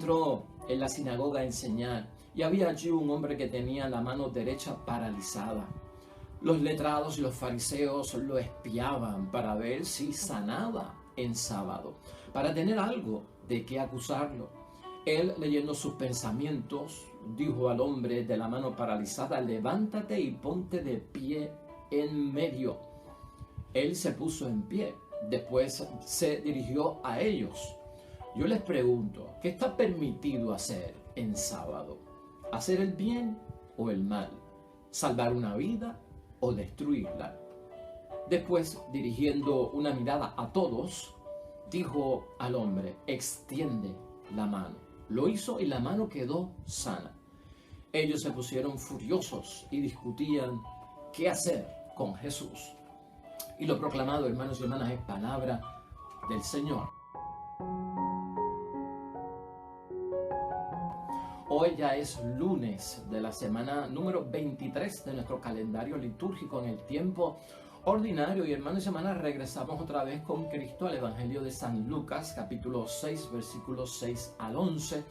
entró en la sinagoga a enseñar y había allí un hombre que tenía la mano derecha paralizada. Los letrados y los fariseos lo espiaban para ver si sanaba en sábado, para tener algo de qué acusarlo. Él, leyendo sus pensamientos, dijo al hombre de la mano paralizada: levántate y ponte de pie en medio. Él se puso en pie, después se dirigió a ellos. Yo les pregunto, ¿qué está permitido hacer en sábado? ¿Hacer el bien o el mal? ¿Salvar una vida o destruirla? Después, dirigiendo una mirada a todos, dijo al hombre: extiende la mano. Lo hizo y la mano quedó sana. Ellos se pusieron furiosos y discutían qué hacer con Jesús. Y lo proclamado, hermanos y hermanas, es palabra del Señor. Hoy ya es lunes de la semana número 23 de nuestro calendario litúrgico en el tiempo ordinario. Y hermanos y hermanas, regresamos otra vez con Cristo al Evangelio de San Lucas, capítulo 6, versículos 6 al 11.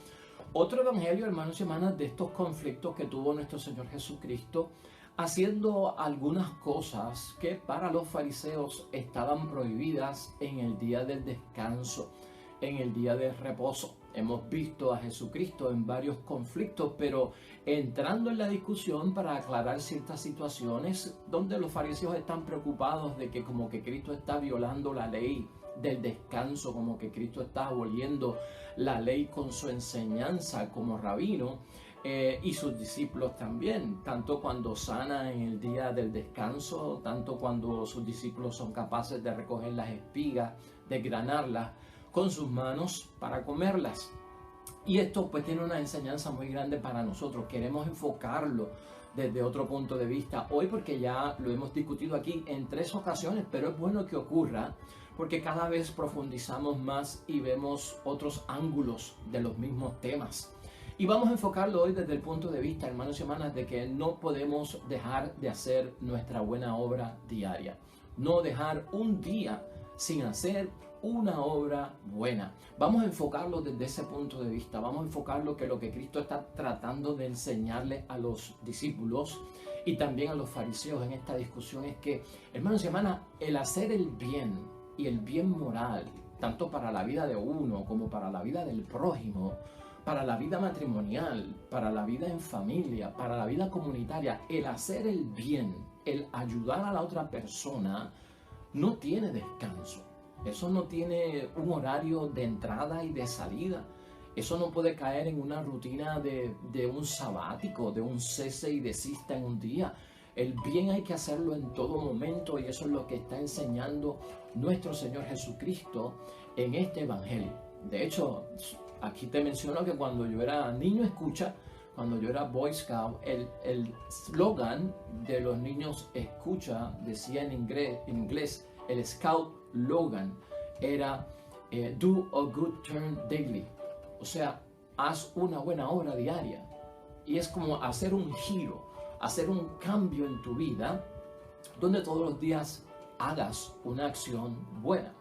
Otro evangelio, hermanos y hermanas, de estos conflictos que tuvo nuestro Señor Jesucristo, haciendo algunas cosas que para los fariseos estaban prohibidas en el día del descanso, en el día del reposo. Hemos visto a Jesucristo en varios conflictos, pero entrando en la discusión para aclarar ciertas situaciones donde los fariseos están preocupados de que como que Cristo está violando la ley del descanso, como que Cristo está aboliendo la ley con su enseñanza como rabino, y sus discípulos también, tanto cuando sana en el día del descanso, tanto cuando sus discípulos son capaces de recoger las espigas, de granarlas con sus manos para comerlas. Y esto pues tiene una enseñanza muy grande para nosotros. Queremos enfocarlo desde otro punto de vista hoy, porque ya lo hemos discutido aquí en 3 ocasiones, pero es bueno que ocurra porque cada vez profundizamos más y vemos otros ángulos de los mismos temas. Y vamos a enfocarlo hoy desde el punto de vista, hermanos y hermanas, de que no podemos dejar de hacer nuestra buena obra diaria. No dejar un día sin hacer una obra buena. Vamos a enfocarlo desde ese punto de vista. Vamos a enfocarlo que lo que Cristo está tratando de enseñarle a los discípulos y también a los fariseos en esta discusión es que, hermanos y hermanas, el hacer el bien y el bien moral, tanto para la vida de uno como para la vida del prójimo, para la vida matrimonial, para la vida en familia, para la vida comunitaria, el hacer el bien, el ayudar a la otra persona, no tiene descanso. Eso no tiene un horario de entrada y de salida. Eso no puede caer en una rutina de un sabático, de un cese y desista en un día. El bien hay que hacerlo en todo momento, y eso es lo que está enseñando nuestro Señor Jesucristo en este evangelio. De hecho, aquí te menciono que cuando yo era niño escucha, cuando yo era Boy Scout, el slogan de los niños escucha decía en inglés, el Scout Logan era do a good turn daily. O sea, haz una buena obra diaria. Y es como hacer un giro, hacer un cambio en tu vida, donde todos los días hagas una acción buena.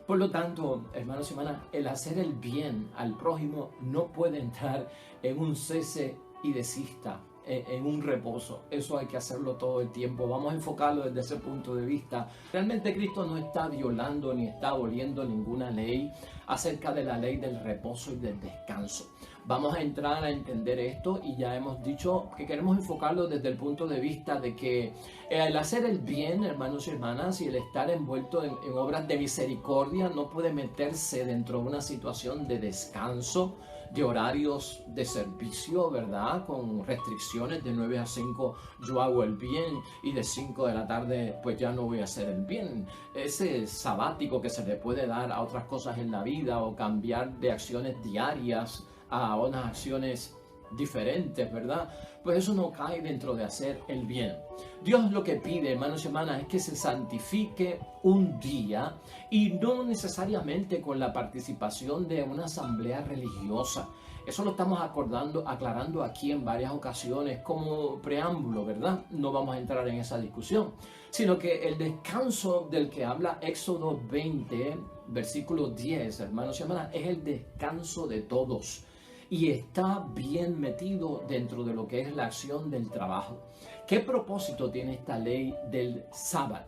Por lo tanto, hermanos y hermanas, el hacer el bien al prójimo no puede entrar en un cese y desista, en un reposo. Eso hay que hacerlo todo el tiempo. Vamos a enfocarlo desde ese punto de vista. Realmente Cristo no está violando ni está aboliendo ninguna ley acerca de la ley del reposo y del descanso. Vamos a entrar a entender esto, y ya hemos dicho que queremos enfocarlo desde el punto de vista de que el hacer el bien, hermanos y hermanas, y el estar envuelto en obras de misericordia no puede meterse dentro de una situación de descanso, de horarios de servicio, ¿verdad? Con restricciones de 9 a 5 yo hago el bien y de 5 de la tarde pues ya no voy a hacer el bien. Ese sabático que se le puede dar a otras cosas en la vida, o cambiar de acciones diarias a unas acciones diferentes, ¿verdad? Pues eso no cae dentro de hacer el bien. Dios lo que pide, hermanos y hermanas, es que se santifique un día, y no necesariamente con la participación de una asamblea religiosa. Eso lo estamos aclarando aquí en varias ocasiones como preámbulo, ¿verdad? No vamos a entrar en esa discusión, sino que el descanso del que habla Éxodo 20, versículo 10, hermanos y hermanas, es el descanso de todos. y está bien metido dentro de lo que es la acción del trabajo. ¿Qué propósito tiene esta ley del sábado?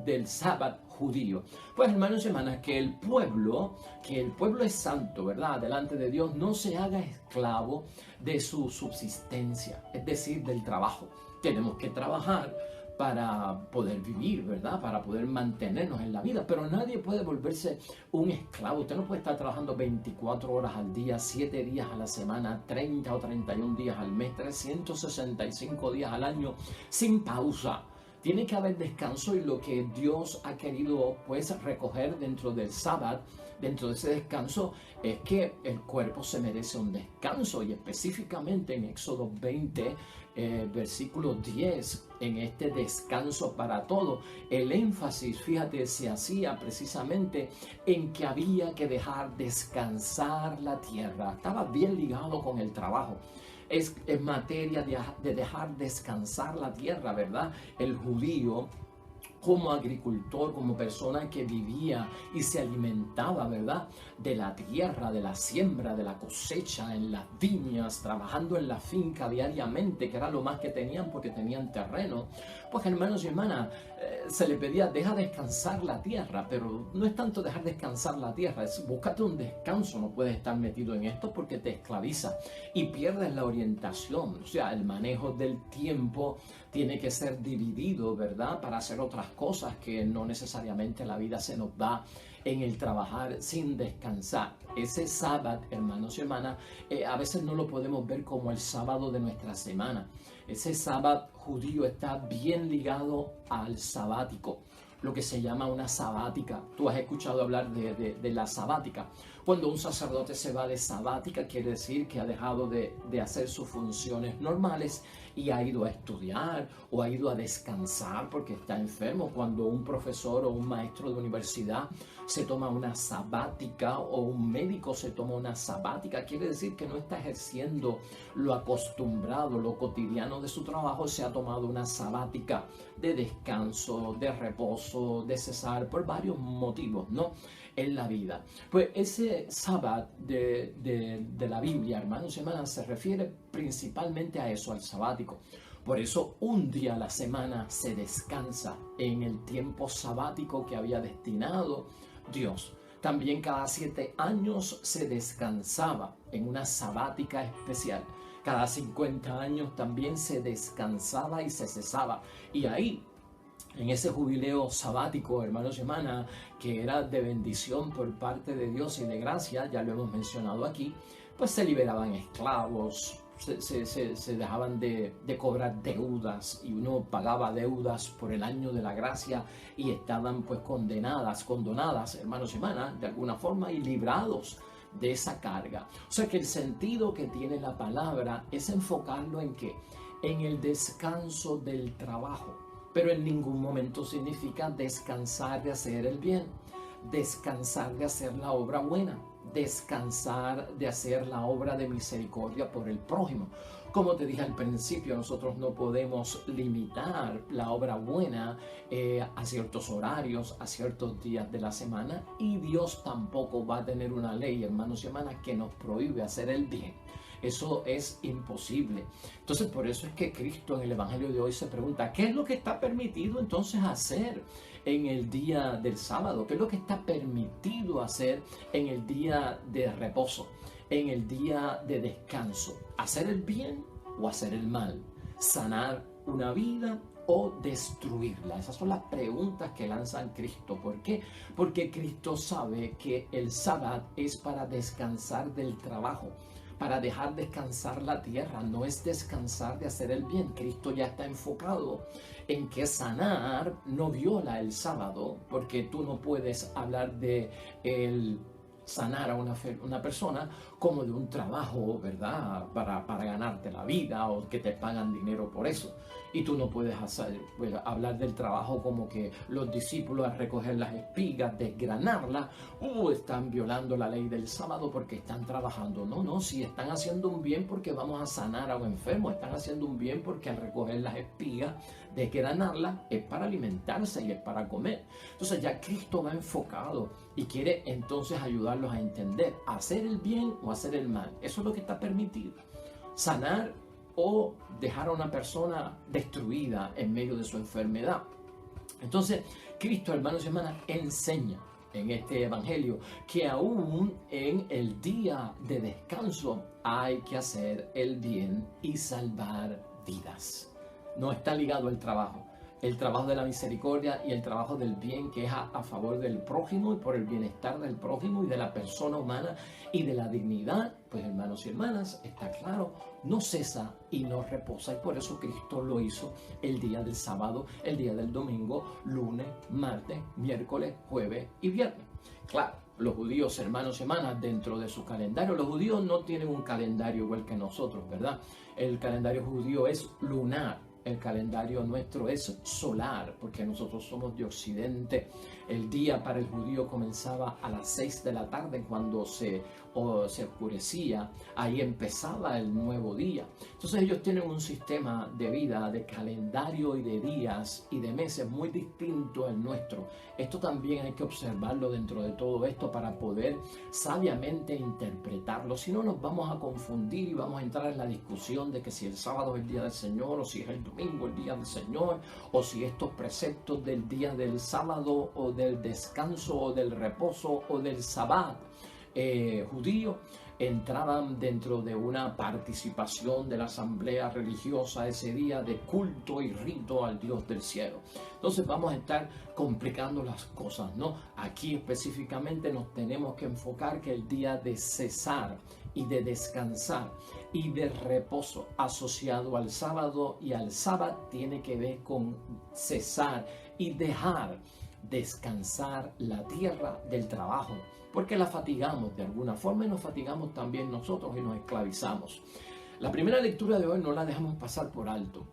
Del sábado judío? Pues, hermanos y hermanas, que el pueblo es santo, ¿verdad? Delante de Dios, no se haga esclavo de su subsistencia, es decir, del trabajo. Tenemos que trabajar para poder vivir, ¿verdad? Para poder mantenernos en la vida, pero nadie puede volverse un esclavo. Usted no puede estar trabajando 24 horas al día, 7 días a la semana, 30 o 31 días al mes, 365 días al año, sin pausa. Tiene que haber descanso, y lo que Dios ha querido pues recoger dentro del sábado, dentro de ese descanso, es que el cuerpo se merece un descanso, y específicamente en Éxodo 20, versículo 10, en este descanso para todo, el énfasis, fíjate, se hacía precisamente en que había que dejar descansar la tierra. Estaba bien ligado con el trabajo. Es materia de dejar descansar la tierra, ¿verdad? El judío, como agricultor, como persona que vivía y se alimentaba, ¿verdad?, de la tierra, de la siembra, de la cosecha, en las viñas, trabajando en la finca diariamente, que era lo más que tenían porque tenían terreno. Pues, hermanos y hermanas, se le pedía, deja descansar la tierra, pero no es tanto dejar descansar la tierra, es búscate un descanso. No puedes estar metido en esto porque te esclaviza y pierdes la orientación. O sea, el manejo del tiempo tiene que ser dividido, ¿verdad?, para hacer otras cosas que no necesariamente la vida se nos da en el trabajar sin descansar. Ese sábado, hermanos y hermanas, a veces no lo podemos ver como el sábado de nuestra semana. Ese sábado judío está bien ligado al sabático, lo que se llama una sabática. Tú has escuchado hablar de la sabática. Cuando un sacerdote se va de sabática, quiere decir que ha dejado de hacer sus funciones normales y ha ido a estudiar o ha ido a descansar porque está enfermo. Cuando un profesor o un maestro de universidad se toma una sabática, o un médico se toma una sabática, quiere decir que no está ejerciendo lo acostumbrado, lo cotidiano de su trabajo. Se ha tomado una sabática de descanso, de reposo, de cesar, por varios motivos, ¿no?, en la vida. Pues ese sábado de la Biblia, hermanos y hermanas, se refiere principalmente a eso, al sabático. Por eso un día a la semana se descansa en el tiempo sabático que había destinado Dios. También cada 7 años se descansaba en una sabática especial. Cada 50 años también se descansaba y se cesaba. Y ahí, en ese jubileo sabático, hermanos y hermanas, que era de bendición por parte de Dios y de gracia, ya lo hemos mencionado aquí, pues se liberaban esclavos, se dejaban de cobrar deudas, y uno pagaba deudas por el año de la gracia, y estaban pues condonadas, hermanos y hermanas, de alguna forma, y librados de esa carga. O sea que el sentido que tiene la palabra es enfocarlo en ¿qué? En el descanso del trabajo. Pero en ningún momento significa descansar de hacer el bien, descansar de hacer la obra buena, descansar de hacer la obra de misericordia por el prójimo. Como te dije al principio, nosotros no podemos limitar la obra buena a ciertos horarios, a ciertos días de la semana, y Dios tampoco va a tener una ley, hermanos y hermanas, que nos prohíbe hacer el bien. Eso es imposible. Entonces, por eso es que Cristo en el Evangelio de hoy se pregunta, ¿qué es lo que está permitido entonces hacer en el día del sábado? ¿Qué es lo que está permitido hacer en el día de reposo, en el día de descanso? ¿Hacer el bien o hacer el mal? ¿Sanar una vida o destruirla? Esas son las preguntas que lanza Cristo. ¿Por qué? Porque Cristo sabe que el sábado es para descansar del trabajo, para dejar descansar la tierra. No es descansar de hacer el bien. Cristo ya está enfocado en que sanar no viola el sábado, porque tú no puedes hablar de el sanar a una persona como de un trabajo, ¿verdad?, para ganarte la vida, o que te pagan dinero por eso. Y tú no puedes hablar del trabajo como que los discípulos, al recoger las espigas, desgranarlas, están violando la ley del sábado porque están trabajando. No, si están haciendo un bien porque vamos a sanar a un enfermo, están haciendo un bien porque al recoger las espigas, desgranarlas, es para alimentarse y es para comer. Entonces ya Cristo va enfocado y quiere entonces ayudarlos a entender, hacer el bien o hacer el mal. Eso es lo que está permitido. Sanar o dejar a una persona destruida en medio de su enfermedad. Entonces, Cristo, hermanos y hermanas, enseña en este evangelio que aún en el día de descanso hay que hacer el bien y salvar vidas. No está ligado al trabajo. El trabajo de la misericordia y el trabajo del bien, que es a favor del prójimo y por el bienestar del prójimo y de la persona humana y de la dignidad, pues hermanos y hermanas, está claro, no cesa y no reposa. Y por eso Cristo lo hizo el día del sábado, el día del domingo, lunes, martes, miércoles, jueves y viernes. Claro, los judíos, hermanos y hermanas, dentro de su calendario, los judíos no tienen un calendario igual que nosotros, ¿verdad? El calendario judío es lunar. El calendario nuestro es solar, porque nosotros somos de Occidente. El día para el judío comenzaba a las 6 de la tarde cuando se oscurecía. Ahí empezaba el nuevo día. Entonces ellos tienen un sistema de vida, de calendario y de días y de meses muy distinto al nuestro. Esto también hay que observarlo dentro de todo esto para poder sabiamente interpretarlo. Si no, nos vamos a confundir y vamos a entrar en la discusión de que si el sábado es el día del Señor o si es el domingo el día del Señor, o si estos preceptos del día del sábado o del descanso o del reposo o del sabbat judío entraban dentro de una participación de la asamblea religiosa ese día de culto y rito al Dios del cielo. Entonces vamos a estar complicando las cosas, ¿no? Aquí específicamente nos tenemos que enfocar que el día de cesar y de descansar y de reposo asociado al sábado y al sábado tiene que ver con cesar y dejar descansar la tierra del trabajo, porque la fatigamos de alguna forma y nos fatigamos también nosotros y nos esclavizamos. La primera lectura de hoy no la dejamos pasar por alto.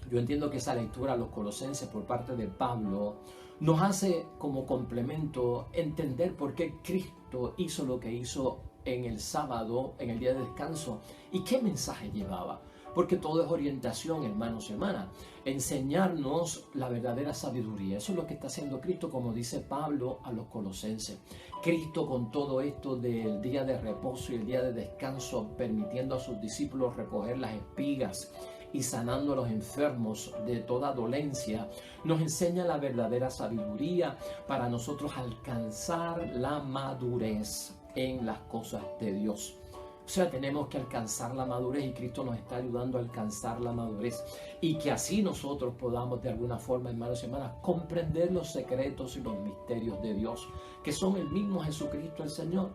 Yo entiendo que esa lectura a los Colosenses por parte de Pablo nos hace como complemento entender por qué Cristo hizo lo que hizo en el sábado, en el día de descanso, y qué mensaje llevaba. Porque todo es orientación, hermanos y hermanas. Enseñarnos la verdadera sabiduría. Eso es lo que está haciendo Cristo, como dice Pablo a los Colosenses. Cristo, con todo esto del día de reposo y el día de descanso, permitiendo a sus discípulos recoger las espigas y sanando a los enfermos de toda dolencia, nos enseña la verdadera sabiduría para nosotros alcanzar la madurez en las cosas de Dios. O sea, tenemos que alcanzar la madurez y Cristo nos está ayudando a alcanzar la madurez y que así nosotros podamos de alguna forma, hermanos y hermanas, comprender los secretos y los misterios de Dios, que son el mismo Jesucristo el Señor.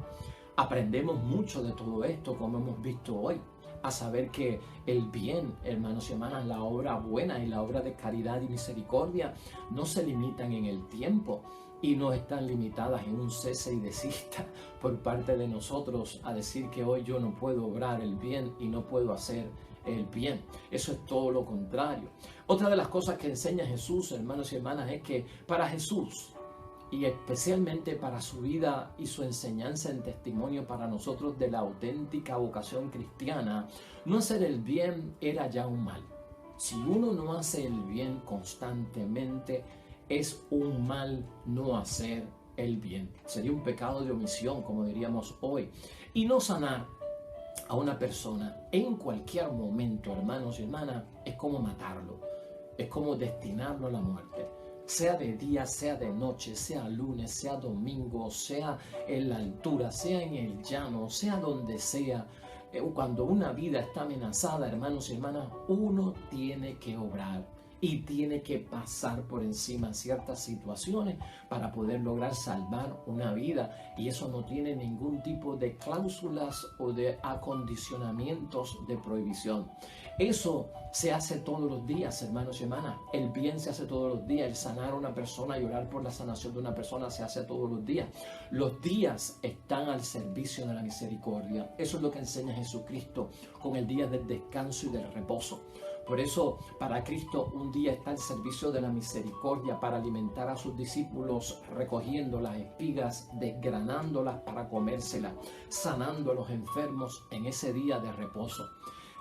Aprendemos mucho de todo esto, como hemos visto hoy, a saber que el bien, hermanos y hermanas, la obra buena y la obra de caridad y misericordia no se limitan en el tiempo y no están limitadas en un cese y desista por parte de nosotros a decir que hoy yo no puedo obrar el bien y no puedo hacer el bien. Eso es todo lo contrario. Otra de las cosas que enseña Jesús, hermanos y hermanas, es que para Jesús, y especialmente para su vida y su enseñanza en testimonio para nosotros de la auténtica vocación cristiana, no hacer el bien era ya un mal. Si uno no hace el bien constantemente, es un mal no hacer el bien. Sería un pecado de omisión, como diríamos hoy. Y no sanar a una persona en cualquier momento, hermanos y hermanas, es como matarlo. Es como destinarlo a la muerte. Sea de día, sea de noche, sea lunes, sea domingo, sea en la altura, sea en el llano, sea donde sea. Cuando una vida está amenazada, hermanos y hermanas, uno tiene que obrar y tiene que pasar por encima ciertas situaciones para poder lograr salvar una vida. Y eso no tiene ningún tipo de cláusulas o de acondicionamientos de prohibición. Eso se hace todos los días, hermanos y hermanas. El bien se hace todos los días. El sanar a una persona y orar por la sanación de una persona se hace todos los días. Los días están al servicio de la misericordia. Eso es lo que enseña Jesucristo con el día del descanso y del reposo. Por eso, para Cristo, un día está al servicio de la misericordia para alimentar a sus discípulos, recogiendo las espigas, desgranándolas para comérselas, sanando a los enfermos en ese día de reposo.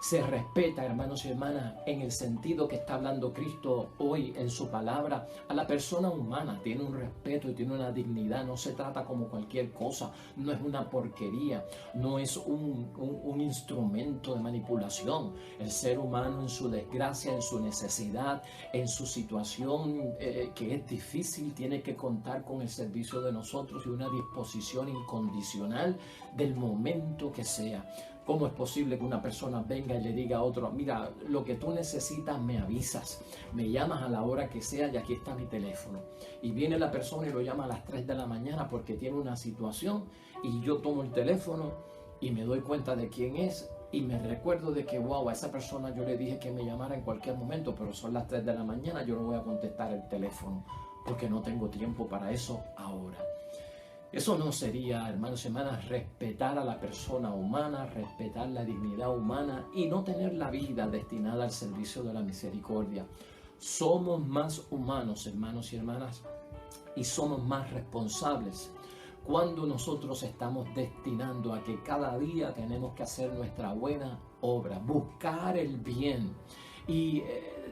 se respeta, hermanos y hermanas, en el sentido que está hablando Cristo hoy en su palabra. A la persona humana tiene un respeto y tiene una dignidad, no se trata como cualquier cosa, no es una porquería, no es un instrumento de manipulación. El ser humano en su desgracia, en su necesidad, en su situación que es difícil, tiene que contar con el servicio de nosotros y una disposición incondicional del momento que sea. ¿Cómo es posible que una persona venga y le diga a otro, mira, lo que tú necesitas me avisas, me llamas a la hora que sea y aquí está mi teléfono? Y viene la persona y lo llama a las 3 de la mañana porque tiene una situación y yo tomo el teléfono y me doy cuenta de quién es y me recuerdo de que, wow, a esa persona yo le dije que me llamara en cualquier momento, pero son las 3 de la mañana, yo no voy a contestar el teléfono porque no tengo tiempo para eso ahora. Eso no sería, hermanos y hermanas, respetar a la persona humana, respetar la dignidad humana y no tener la vida destinada al servicio de la misericordia. Somos más humanos, hermanos y hermanas, y somos más responsables cuando nosotros estamos destinando a que cada día tenemos que hacer nuestra buena obra, buscar el bien y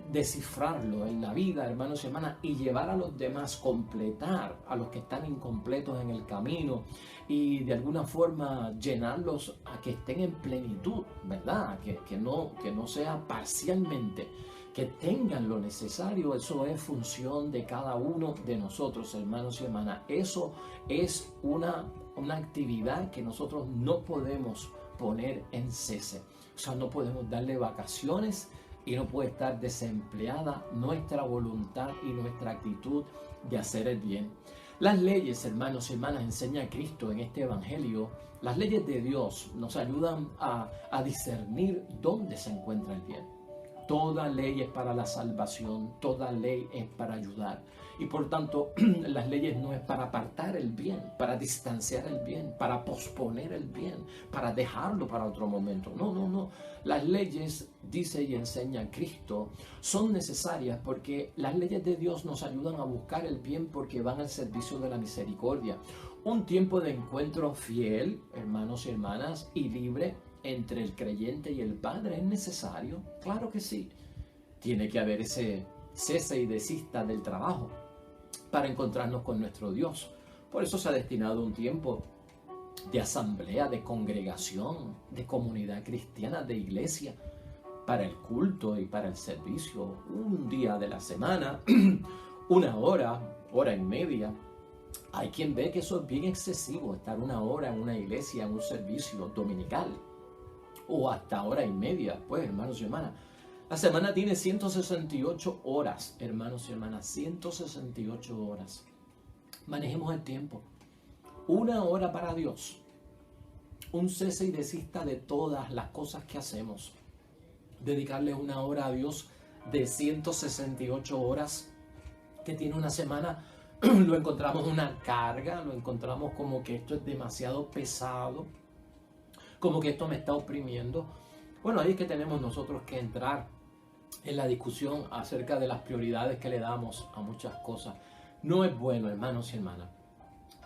descifrarlo en la vida, hermanos y hermanas, y llevar a los demás, completar a los que están incompletos en el camino y de alguna forma llenarlos a que estén en plenitud, ¿verdad? Que no sea parcialmente, que tengan lo necesario. Eso es función de cada uno de nosotros, hermanos y hermanas. Eso es una actividad que nosotros no podemos poner en cese. O sea, no podemos darle vacaciones y no puede estar desempleada nuestra voluntad y nuestra actitud de hacer el bien. Las leyes, hermanos y hermanas, enseña Cristo en este evangelio. Las leyes de Dios nos ayudan a discernir dónde se encuentra el bien. Toda ley es para la salvación, toda ley es para ayudar. Y por tanto, las leyes no es para apartar el bien, para distanciar el bien, para posponer el bien, para dejarlo para otro momento. No. Las leyes, dice y enseña Cristo, son necesarias porque las leyes de Dios nos ayudan a buscar el bien porque van al servicio de la misericordia. Un tiempo de encuentro fiel, hermanos y hermanas, y libre entre el creyente y el Padre es necesario. Claro que sí. Tiene que haber ese cese y desista del trabajo para encontrarnos con nuestro Dios. Por eso se ha destinado un tiempo de asamblea, de congregación, de comunidad cristiana, de iglesia, para el culto y para el servicio. Un día de la semana, una hora y media. Hay quien ve que eso es bien excesivo, estar una hora en una iglesia, en un servicio dominical, o hasta hora y media. Pues, hermanos y hermanas, la semana tiene 168 horas, hermanos y hermanas, 168 horas. Manejemos el tiempo. Una hora para Dios. Un cese y desista de todas las cosas que hacemos. Dedicarle una hora a Dios de 168 horas que tiene una semana, lo encontramos una carga, lo encontramos como que esto es demasiado pesado, como que esto me está oprimiendo. Bueno, ahí es que tenemos nosotros que entrar en la discusión acerca de las prioridades que le damos a muchas cosas. No es bueno, hermanos y hermanas,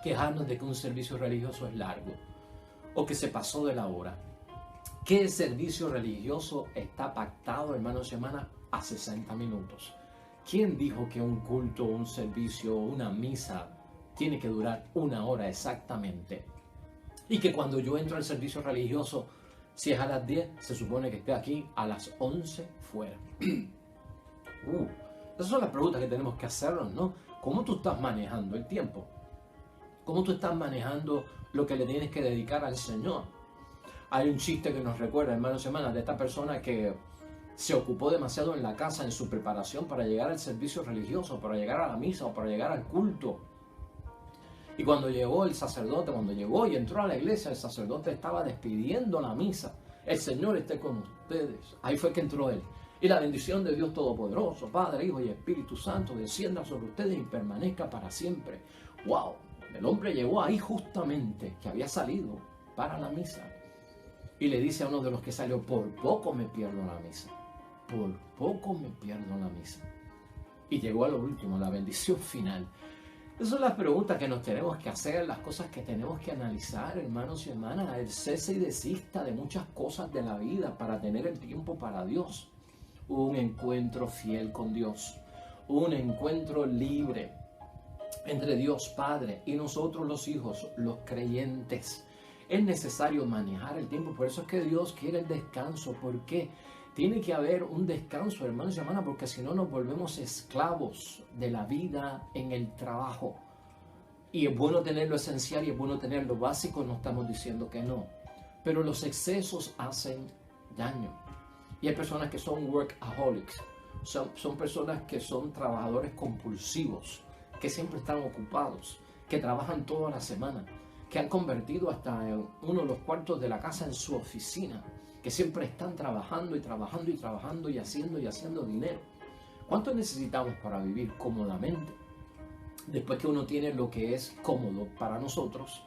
quejarnos de que un servicio religioso es largo o que se pasó de la hora. Que el servicio religioso está pactado, hermanos y hermanas, a 60 minutos. ¿Quién dijo que un culto, un servicio, una misa tiene que durar una hora exactamente? Y que cuando yo entro al servicio religioso, si es a las 10, se supone que esté aquí a las 11 fuera. Esas son las preguntas que tenemos que hacernos, ¿no? ¿Cómo tú estás manejando el tiempo? ¿Cómo tú estás manejando lo que le tienes que dedicar al Señor? Hay un chiste que nos recuerda, hermanos y hermanas, de esta persona que se ocupó demasiado en la casa en su preparación para llegar al servicio religioso, para llegar a la misa o para llegar al culto. Y cuando llegó el sacerdote, cuando llegó y entró a la iglesia, el sacerdote estaba despidiendo la misa. El Señor esté con ustedes. Ahí fue que entró él. Y la bendición de Dios Todopoderoso, Padre, Hijo y Espíritu Santo, descienda sobre ustedes y permanezca para siempre. ¡Wow! El hombre llegó ahí justamente, que había salido para la misa. Y le dice a uno de los que salió, por poco me pierdo la misa. Por poco me pierdo la misa. Y llegó a lo último, la bendición final. Esas son las preguntas que nos tenemos que hacer, las cosas que tenemos que analizar, hermanos y hermanas. El cese y desista de muchas cosas de la vida para tener el tiempo para Dios. Un encuentro fiel con Dios. Un encuentro libre entre Dios Padre y nosotros los hijos, los creyentes. Es necesario manejar el tiempo. Por eso es que Dios quiere el descanso. ¿Por qué? Tiene que haber un descanso, hermanos y hermanas, porque si no nos volvemos esclavos de la vida en el trabajo. Y es bueno tener lo esencial y es bueno tener lo básico, no estamos diciendo que no. Pero los excesos hacen daño. Y hay personas que son workaholics, son personas que son trabajadores compulsivos, que siempre están ocupados, que trabajan toda la semana, que han convertido hasta uno de los cuartos de la casa en su oficina, que siempre están trabajando y trabajando y trabajando y haciendo dinero. ¿Cuánto necesitamos para vivir cómodamente? Después que uno tiene lo que es cómodo para nosotros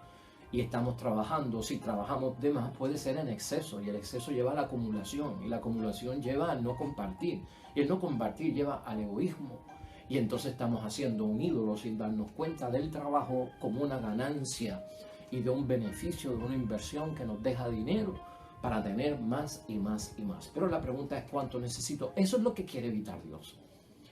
y estamos trabajando, si trabajamos de más puede ser en exceso, y el exceso lleva a la acumulación, y la acumulación lleva al no compartir, y el no compartir lleva al egoísmo, y entonces estamos haciendo un ídolo sin darnos cuenta del trabajo como una ganancia y de un beneficio, de una inversión que nos deja dinero para tener más y más y más. Pero la pregunta es ¿cuánto necesito? Eso es lo que quiere evitar Dios.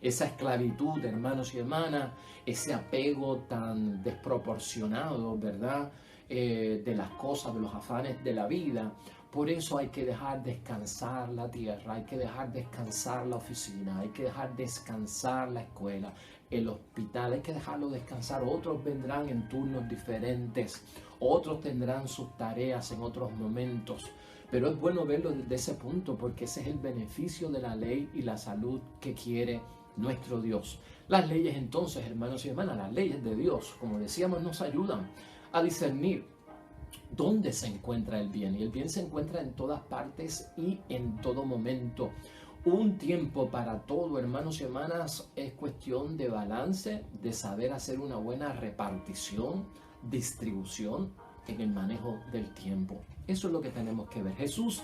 Esa esclavitud, hermanos y hermanas, ese apego tan desproporcionado, ¿verdad? De las cosas, de los afanes de la vida. Por eso hay que dejar descansar la tierra, hay que dejar descansar la oficina, hay que dejar descansar la escuela, el hospital, hay que dejarlo descansar. Otros vendrán en turnos diferentes, otros tendrán sus tareas en otros momentos. Pero es bueno verlo desde ese punto, porque ese es el beneficio de la ley y la salud que quiere nuestro Dios. Las leyes entonces, hermanos y hermanas, las leyes de Dios, como decíamos, nos ayudan a discernir dónde se encuentra el bien. Y el bien se encuentra en todas partes y en todo momento. Un tiempo para todo, hermanos y hermanas, es cuestión de balance, de saber hacer una buena repartición, distribución en el manejo del tiempo. Eso es lo que tenemos que ver. Jesús,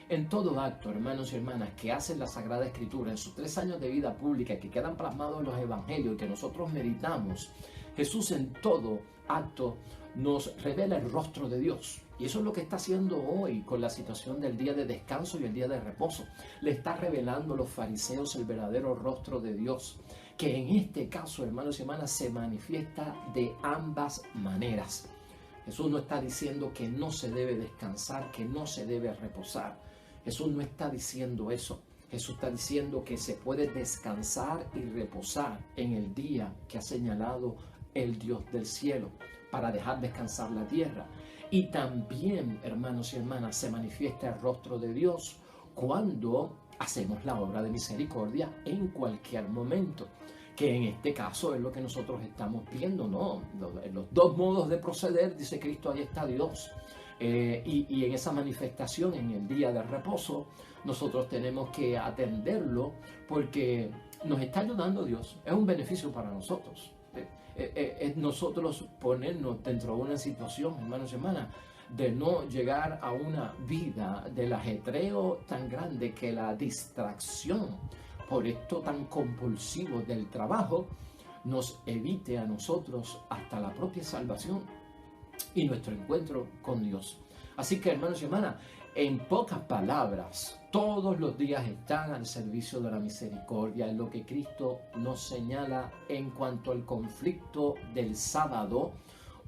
en todo acto, hermanos y hermanas, que hace la Sagrada Escritura, en sus 3 años de vida pública, que quedan plasmados en los evangelios y que nosotros meditamos, Jesús en todo acto nos revela el rostro de Dios. Y eso es lo que está haciendo hoy con la situación del día de descanso y el día de reposo. Le está revelando a los fariseos el verdadero rostro de Dios, que en este caso, hermanos y hermanas, se manifiesta de ambas maneras. Jesús no está diciendo que no se debe descansar, que no se debe reposar. Jesús no está diciendo eso. Jesús está diciendo que se puede descansar y reposar en el día que ha señalado el Dios del cielo para dejar descansar la tierra. Y también, hermanos y hermanas, se manifiesta el rostro de Dios cuando hacemos la obra de misericordia en cualquier momento, que en este caso es lo que nosotros estamos viendo, ¿no? Los 2 modos de proceder, dice Cristo, ahí está Dios. Y en esa manifestación, en el día de reposo, nosotros tenemos que atenderlo porque nos está ayudando Dios. Es un beneficio para nosotros. Es nosotros ponernos dentro de una situación, hermanos y hermanas, de no llegar a una vida del ajetreo tan grande que la distracción por esto tan compulsivo del trabajo nos evite a nosotros hasta la propia salvación y nuestro encuentro con Dios. Así que, hermanos y hermanas, en pocas palabras, todos los días están al servicio de la misericordia, en lo que Cristo nos señala en cuanto al conflicto del sábado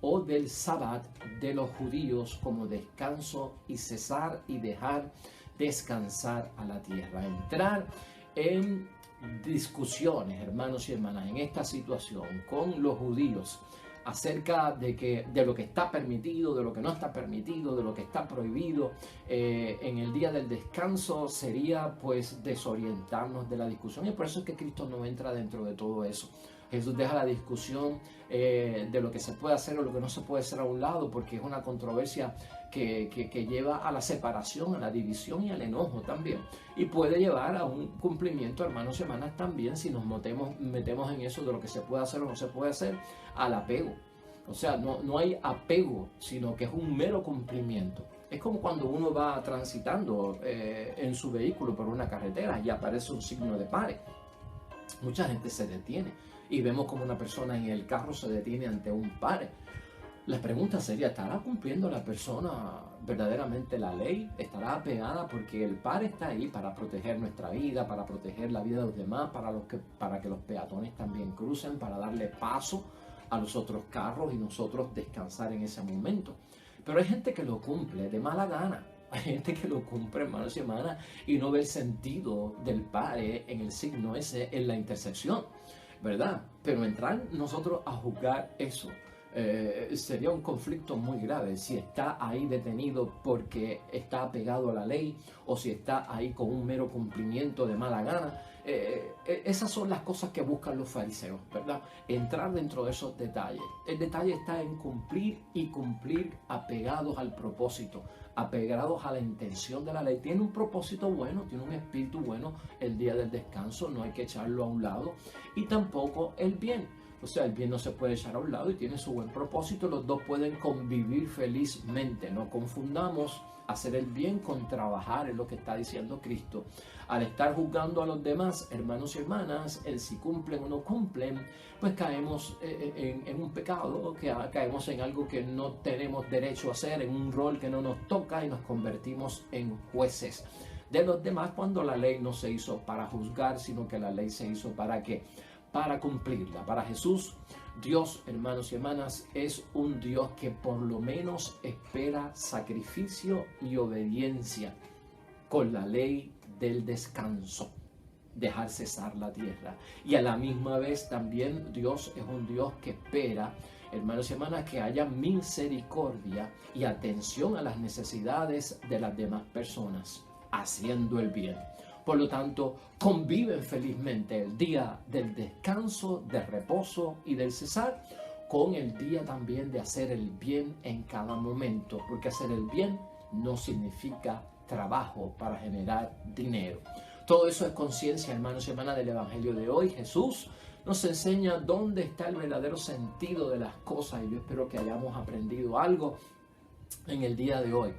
o del sabbat de los judíos como descanso y cesar y dejar descansar a la tierra. Entrar en discusiones, hermanos y hermanas, en esta situación con los judíos acerca de lo que está permitido, de lo que no está permitido, de lo que está prohibido en el día del descanso, sería pues desorientarnos de la discusión. Y por eso es que Cristo no entra dentro de todo eso. Jesús deja la discusión de lo que se puede hacer o lo que no se puede hacer a un lado, porque es una controversia que lleva a la separación, a la división y al enojo también. Y puede llevar a un cumplimiento, hermanos y hermanas, también si nos metemos en eso de lo que se puede hacer o no se puede hacer, al apego. O sea, no hay apego, sino que es un mero cumplimiento. Es como cuando uno va transitando en su vehículo por una carretera y aparece un signo de pare. Mucha gente se detiene. y vemos como una persona en el carro se detiene ante un par. La pregunta sería, ¿estará cumpliendo la persona verdaderamente la ley? ¿Estará apegada? Porque el par está ahí para proteger nuestra vida, para proteger la vida de los demás, para que los peatones también crucen, para darle paso a los otros carros y nosotros descansar en ese momento. Pero hay gente que lo cumple de mala gana. Hay gente que lo cumple, hermanos y hermanas, y no ve el sentido del par en el signo ese, en la intersección, ¿verdad? Pero entrar nosotros a juzgar eso sería un conflicto muy grave si está ahí detenido porque está apegado a la ley o si está ahí con un mero cumplimiento de mala gana. Esas son las cosas que buscan los fariseos, ¿verdad? Entrar dentro de esos detalles. El detalle está en cumplir y cumplir apegados al propósito, apegados a la intención de la ley. Tiene un propósito bueno, tiene un espíritu bueno el día del descanso, no hay que echarlo a un lado, y tampoco el bien. O sea, el bien no se puede echar a un lado y tiene su buen propósito. Los dos pueden convivir felizmente. No confundamos hacer el bien con trabajar, es lo que está diciendo Cristo. Al estar juzgando a los demás, hermanos y hermanas, el si cumplen o no cumplen, pues caemos en un pecado, caemos en algo que no tenemos derecho a hacer, en un rol que no nos toca y nos convertimos en jueces de los demás cuando la ley no se hizo para juzgar, sino que la ley se hizo para ¿qué? Para cumplirla. Para Jesús, Dios, hermanos y hermanas, es un Dios que por lo menos espera sacrificio y obediencia con la ley del descanso, dejar cesar la tierra. Y a la misma vez también Dios es un Dios que espera, hermanos y hermanas, que haya misericordia y atención a las necesidades de las demás personas, haciendo el bien. Por lo tanto, conviven felizmente el día del descanso, del reposo y del cesar con el día también de hacer el bien en cada momento, porque hacer el bien no significa trabajo para generar dinero. Todo eso es conciencia, hermanos y hermanas, del Evangelio de hoy. Jesús nos enseña dónde está el verdadero sentido de las cosas y yo espero que hayamos aprendido algo en el día de hoy.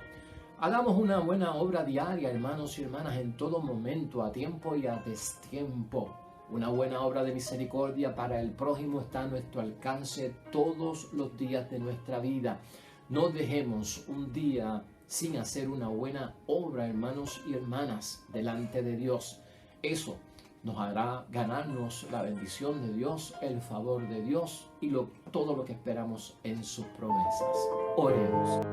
Hagamos una buena obra diaria, hermanos y hermanas, en todo momento, a tiempo y a destiempo. Una buena obra de misericordia para el prójimo está a nuestro alcance todos los días de nuestra vida. No dejemos un día sin hacer una buena obra, hermanos y hermanas, delante de Dios. Eso nos hará ganarnos la bendición de Dios, el favor de Dios y todo lo que esperamos en sus promesas. Oremos.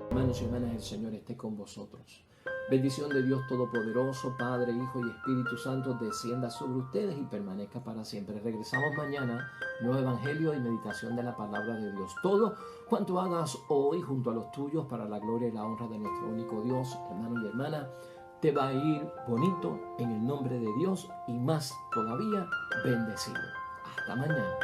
Hermanos y hermanas, el Señor esté con vosotros. Bendición de Dios Todopoderoso, Padre, Hijo y Espíritu Santo, descienda sobre ustedes y permanezca para siempre. Regresamos mañana, nuevo Evangelio y meditación de la palabra de Dios. Todo cuanto hagas hoy junto a los tuyos para la gloria y la honra de nuestro único Dios, hermano y hermana, te va a ir bonito en el nombre de Dios y más todavía bendecido. Hasta mañana.